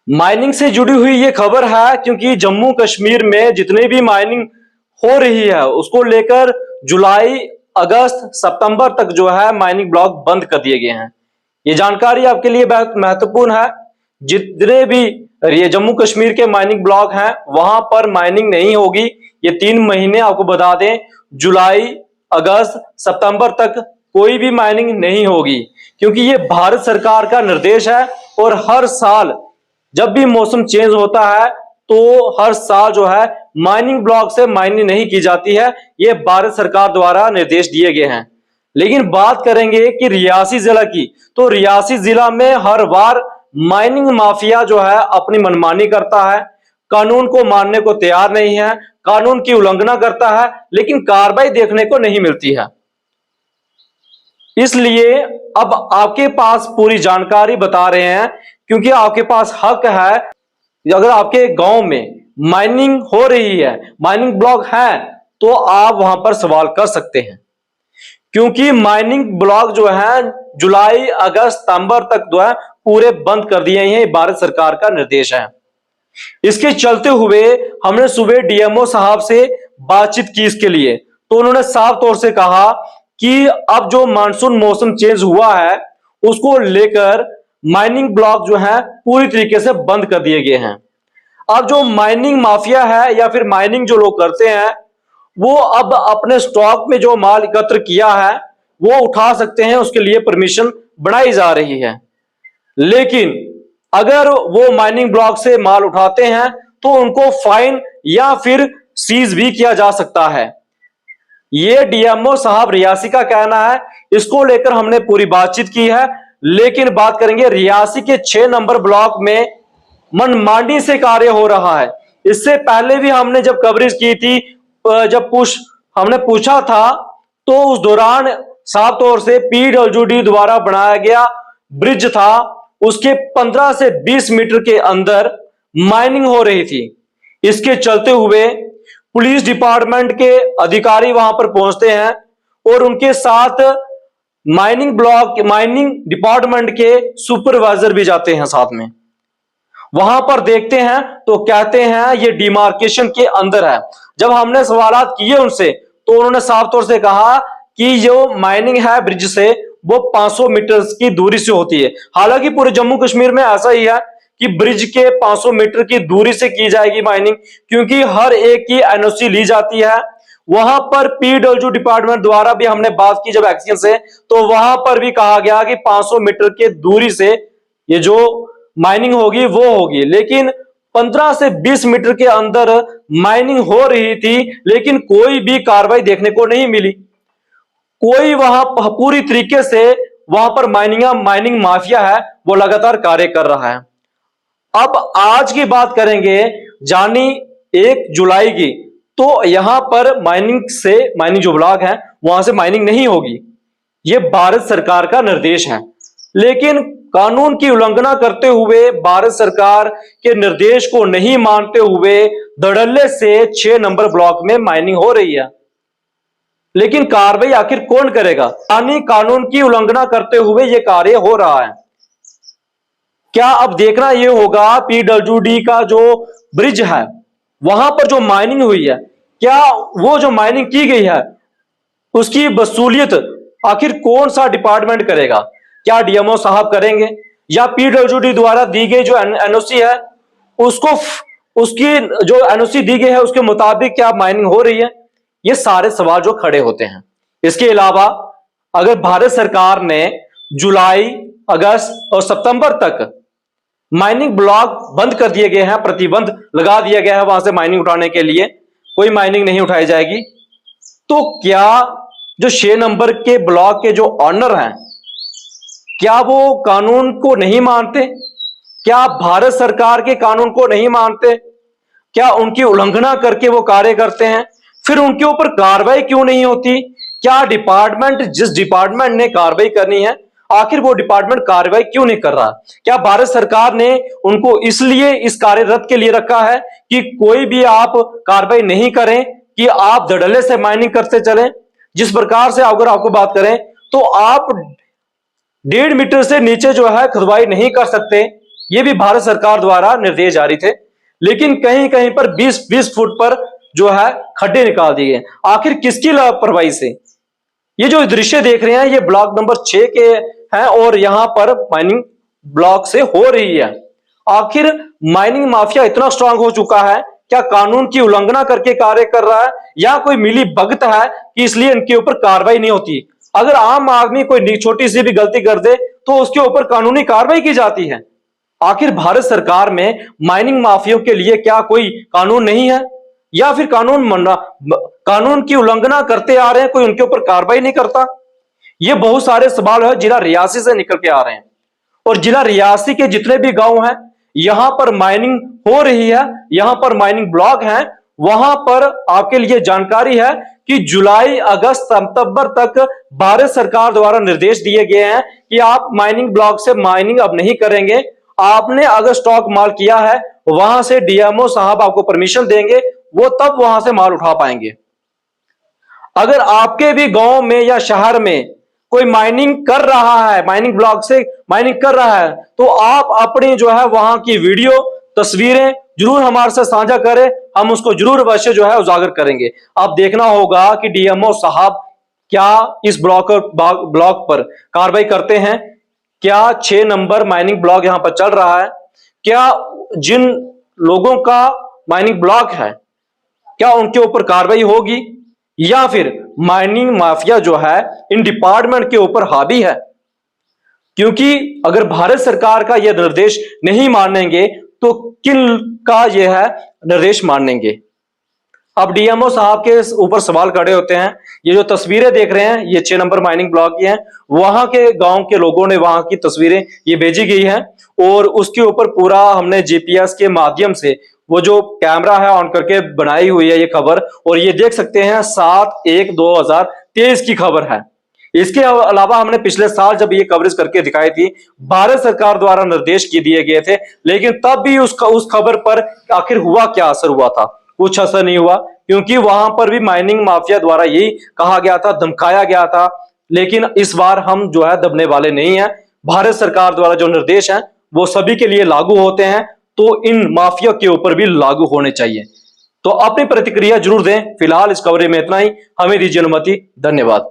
Mining से जुड़ी हुई ये खबर है क्योंकि जम्मू कश्मीर में जितनी भी माइनिंग हो रही है उसको लेकर जुलाई, अगस्त, सितंबर तक जो है माइनिंग ब्लॉक बंद कर दिए गए हैं। ये जानकारी आपके लिए बहुत महत्वपूर्ण है। जितने भी ये जम्मू कश्मीर के माइनिंग ब्लॉक हैं वहां पर माइनिंग नहीं होगी। ये 3 महीने आपको बता दें, जुलाई, अगस्त, सितंबर तक कोई भी माइनिंग नहीं होगी क्योंकि ये भारत सरकार का निर्देश है। और हर साल जब भी मौसम चेंज होता है तो हर साल जो है माइनिंग ब्लॉक से माइनिंग नहीं की जाती है। ये भारत सरकार द्वारा निर्देश दिए गए हैं। लेकिन बात करेंगे कि रियासी जिला की, तो रियासी जिला में हर बार माइनिंग माफिया जो है अपनी मनमानी करता है, कानून को मानने को तैयार नहीं है, कानून की उल्लंघना करता है, लेकिन कार्रवाई देखने को नहीं मिलती है। इसलिए अब आपके पास पूरी जानकारी बता रहे हैं क्योंकि आपके पास हक है। अगर आपके गांव में माइनिंग हो रही है, माइनिंग ब्लॉक है, तो आप वहां पर सवाल कर सकते हैं क्योंकि माइनिंग ब्लॉक जो है जुलाई, अगस्त, सितंबर तक जो है पूरे बंद कर दिए हैं। भारत सरकार का निर्देश है। इसके चलते हुए हमने सुबह डीएमओ साहब से बातचीत की इसके लिए, तो उन्होंने साफ तौर से कहा कि अब जो मानसून मौसम चेंज हुआ है उसको लेकर माइनिंग ब्लॉक जो है पूरी तरीके से बंद कर दिए गए हैं। अब जो माइनिंग माफिया है या फिर माइनिंग जो लोग करते हैं वो अब अपने स्टॉक में जो माल एकत्र किया है वो उठा सकते हैं, उसके लिए परमिशन बनाई जा रही है। लेकिन अगर वो माइनिंग ब्लॉक से माल उठाते हैं तो उनको फाइन या फिर सीज भी किया जा सकता है। ये डीएमओ साहब रियासी का कहना है। इसको लेकर हमने पूरी बातचीत की है। लेकिन बात करेंगे रियासी के 6 नंबर ब्लॉक में मनमानी से कार्य हो रहा है। इससे पहले भी हमने जब कवरेज की थी, जब हमने पूछा था तो उस दौरान साफ तौर से पीडब्ल्यूडी द्वारा बनाया गया ब्रिज था, उसके 15 से 20 मीटर के अंदर माइनिंग हो रही थी। इसके चलते हुए पुलिस डिपार्टमेंट के अधिकारी वहां पर पहुंचते हैं और उनके साथ माइनिंग डिपार्टमेंट के सुपरवाइजर भी जाते हैं साथ में। वहां पर देखते हैं तो कहते हैं ये डिमार्केशन के अंदर है। जब हमने सवालात किए उनसे तो उन्होंने साफ तौर से कहा कि जो माइनिंग है ब्रिज से वो 500 मीटर की दूरी से होती है। हालांकि पूरे जम्मू कश्मीर में ऐसा ही है कि ब्रिज के 500 मीटर की दूरी से की जाएगी माइनिंग, क्योंकि हर एक की एनओसी ली जाती है। वहां पर पीडब्ल्यू डिपार्टमेंट द्वारा भी हमने बात की जब एक्शन से, तो वहां पर भी कहा गया कि 500 मीटर की दूरी से ये जो माइनिंग होगी वो होगी। लेकिन 15 से 20 मीटर के अंदर माइनिंग हो रही थी, लेकिन कोई भी कार्रवाई देखने को नहीं मिली। कोई वहां पूरी तरीके से वहां पर माइनिंग माफिया है वो लगातार कार्य कर रहा है। अब आज की बात करेंगे जानी 1 जुलाई की, तो यहां पर माइनिंग जो ब्लॉक है वहां से माइनिंग नहीं होगी। यह भारत सरकार का निर्देश है। लेकिन कानून की उल्लंघना करते हुए भारत सरकार के निर्देश को नहीं मानते हुए धड़ल्ले से 6 नंबर ब्लॉक में माइनिंग हो रही है। लेकिन कार्रवाई आखिर कौन करेगा? यानी कानून की उल्लंघना करते हुए यह कार्य हो रहा है। क्या अब देखना यह होगा पीडब्ल्यूडी का जो ब्रिज है वहां पर जो माइनिंग हुई है, क्या वो जो माइनिंग की गई है उसकी वसूलियत आखिर कौन सा डिपार्टमेंट करेगा? क्या डीएमओ साहब करेंगे या पीडब्ल्यूडी द्वारा दी गई जो एनओसी है उसकी जो एनओसी दी गई है उसके मुताबिक क्या माइनिंग हो रही है? ये सारे सवाल जो खड़े होते हैं। इसके अलावा अगर भारत सरकार ने जुलाई, अगस्त और सितंबर तक माइनिंग ब्लॉक बंद कर दिए गए हैं, प्रतिबंध लगा दिया गया है वहां से माइनिंग उठाने के लिए, कोई माइनिंग नहीं उठाई जाएगी, तो क्या जो 6 नंबर के ब्लॉक के जो ऑनर हैं क्या वो कानून को नहीं मानते? क्या भारत सरकार के कानून को नहीं मानते? क्या उनकी उल्लंघना करके वो कार्य करते हैं? फिर उनके ऊपर कार्रवाई क्यों नहीं होती? क्या जिस डिपार्टमेंट ने कार्रवाई करनी है आखिर वो डिपार्टमेंट कार्रवाई क्यों नहीं कर रहा? क्या भारत सरकार ने उनको इसलिए इस कार्यरत के लिए रखा है कि कोई भी आप कार्रवाई नहीं करें, कि आप धड़ल्ले से माइनिंग करते चलें? जिस प्रकार से अगर आपको बात करें तो आप 1.5 मीटर से नीचे जो है खुदाई नहीं कर सकते। ये भी भारत सरकार द्वारा निर्देश जारी थे, लेकिन कहीं कहीं पर 20-20 फुट पर जो है खड्डे निकाल दिए गए। आखिर किसकी लापरवाही से? ये जो दृश्य देख रहे हैं ये ब्लॉक नंबर 6 के हैं और यहां पर माइनिंग ब्लॉक से हो रही है। आखिर माइनिंग माफिया इतना स्ट्रांग हो चुका है, क्या कानून की उल्लंघना करके कार्य कर रहा है या कोई मिली भगत है कि इसलिए इनके ऊपर कार्रवाई नहीं होती? अगर आम आदमी कोई छोटी सी भी गलती कर दे तो उसके ऊपर कानूनी कार्रवाई की जाती है। आखिर भारत सरकार में माइनिंग माफियों के लिए क्या कोई कानून नहीं है या फिर कानून की उल्लंघना करते आ रहे हैं, कोई उनके ऊपर कार्रवाई नहीं करता? ये बहुत सारे सवाल है जिला रियासी से निकल के आ रहे हैं और जिला रियासी के जितने भी गांव हैं यहां पर माइनिंग हो रही है, यहां पर माइनिंग ब्लॉक हैं, वहां पर आपके लिए जानकारी है कि जुलाई अगस्त सितंबर तक भारत सरकार द्वारा निर्देश दिए गए हैं कि आप माइनिंग ब्लॉक से माइनिंग अब नहीं करेंगे। आपने अगर स्टॉक माल किया है वहां से डीएमओ साहब आपको परमिशन देंगे, वो तब वहां से माल उठा पाएंगे। अगर आपके भी गांव में या शहर में कोई माइनिंग कर रहा है, माइनिंग ब्लॉक से माइनिंग कर रहा है, तो आप अपनी जो है वहां की वीडियो तस्वीरें जरूर हमारे साथ साझा करें, हम उसको जरूर अवश्य जो है उजागर करेंगे। अब देखना होगा कि डीएमओ साहब क्या इस ब्लॉक पर कार्रवाई करते हैं। क्या 6 नंबर माइनिंग ब्लॉक यहां पर चल रहा है, क्या जिन लोगों का माइनिंग ब्लॉक है क्या उनके ऊपर कार्रवाई होगी या फिर माइनिंग माफिया जो है इन डिपार्टमेंट के ऊपर हावी है? क्योंकि अगर भारत सरकार का यह निर्देश नहीं मानेंगे तो किन का यह है निर्देश मानेंगे? अब डीएमओ साहब के ऊपर सवाल खड़े होते हैं। ये जो तस्वीरें देख रहे हैं ये 6 नंबर माइनिंग ब्लॉक की हैं, वहां के गांव के लोगों ने वहां की तस्वीरें ये भेजी गई हैं और उसके ऊपर पूरा हमने जीपीएस के माध्यम से वो जो कैमरा है ऑन करके बनाई हुई है ये खबर, और ये देख सकते हैं 7/1/2023 की खबर है। इसके अलावा हमने पिछले साल जब ये कवरेज करके दिखाई थी, भारत सरकार द्वारा निर्देश की दिए गए थे, लेकिन तब भी उस खबर पर आखिर हुआ क्या, असर हुआ था? कुछ असर नहीं हुआ, क्योंकि वहां पर भी माइनिंग माफिया द्वारा यही कहा गया था, धमकाया गया था। लेकिन इस बार हम जो है दबने वाले नहीं हैं। भारत सरकार द्वारा जो निर्देश हैं वो सभी के लिए लागू होते हैं, तो इन माफिया के ऊपर भी लागू होने चाहिए। तो अपनी प्रतिक्रिया जरूर दें। फिलहाल इस कवरेज में इतना ही, हमें दीजिए अनुमति। धन्यवाद।